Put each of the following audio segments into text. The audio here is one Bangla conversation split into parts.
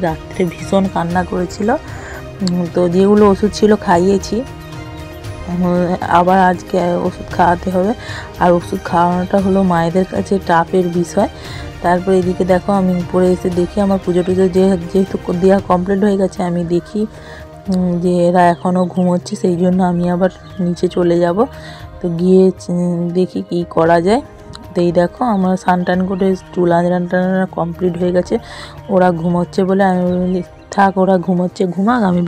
রাত্রে ভীষণ কান্না করেছিল। তো যেগুলো ওষুধ ছিল খাইয়েছি, আবার আজকে ওষুধ খাওয়াতে হবে। আর ওষুধ খাওয়ানোটা হলো মায়েদের কাছে টাফের বিষয়। তারপর এদিকে দেখো আমি উপরে এসে দেখি আমার পুজো টুজো যেহেতু দেওয়া কমপ্লিট হয়ে গেছে, আমি দেখি যে এরা এখনও ঘুমোচ্ছে, সেই জন্য আমি আবার নিচে চলে যাব। তো গিয়ে দেখি কি করা যায়। তো এই দেখো আমার স্নান টান করে চুল আঁচড়ানো কমপ্লিট হয়ে গেছে। ওরা ঘুমোচ্ছে বলে আমি বলি থাক, ওরা ঘুমোচ্ছে ঘুমাক, আমি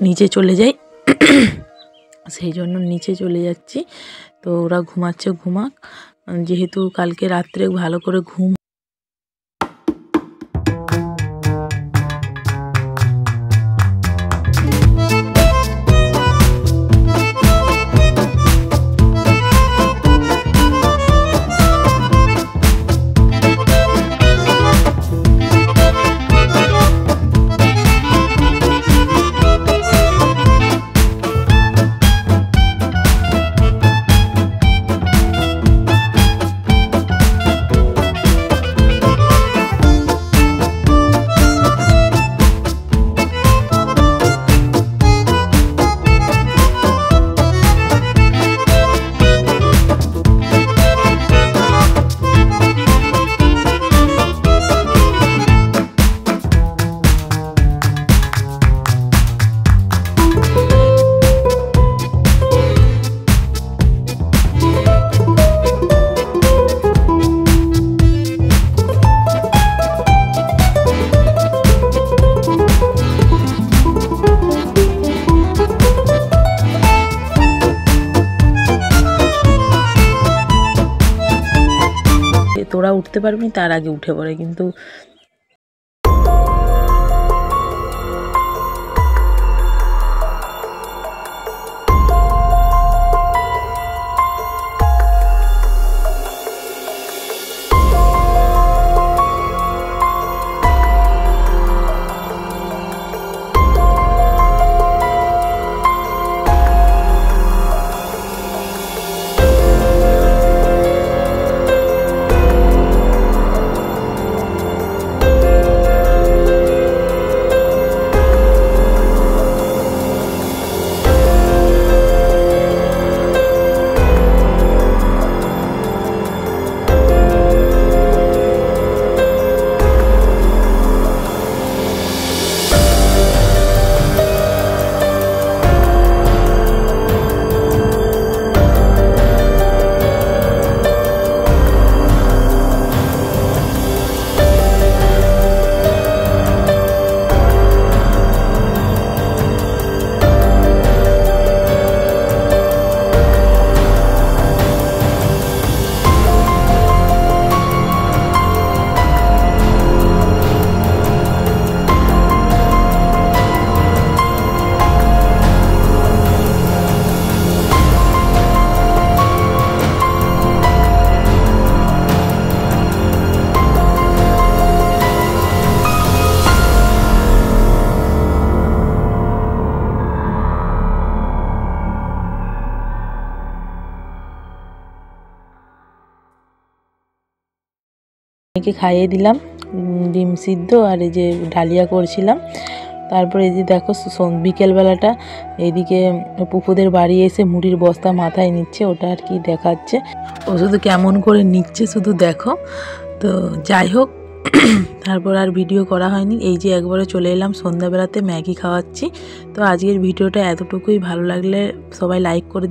নিচে চলে যাই। সেই জন্য নিচে চলে যাচ্ছি। তো ওরা ঘুমাচ্ছে ঘুমাক, যেহেতু কালকে রাত্রে ভালো করে ঘুম। তোরা উঠতে পারবি তার আগে উঠে পড়ে, কিন্তু মেয়েকে খাইয়ে দিলাম ডিম সিদ্ধ আর এই যে ডালিয়া করছিলাম। তারপরে এই যে দেখো বিকেলবেলাটা এইদিকে পুকুদের বাড়ি এসে মুড়ির বস্তা মাথায় নিচ্ছে, ওটা আর কি দেখাচ্ছে। ও শুধু কেমন করে নিচ্ছে শুধু দেখো। তো যাই হোক, তারপর আর ভিডিও করা হয়নি। এই যে একবারে চলে এলাম সন্ধ্যাবেলাতে ম্যাগি খাওয়াচ্ছি। তো আজকের ভিডিওটা এতটুকুই, ভালো লাগলে সবাই লাইক করে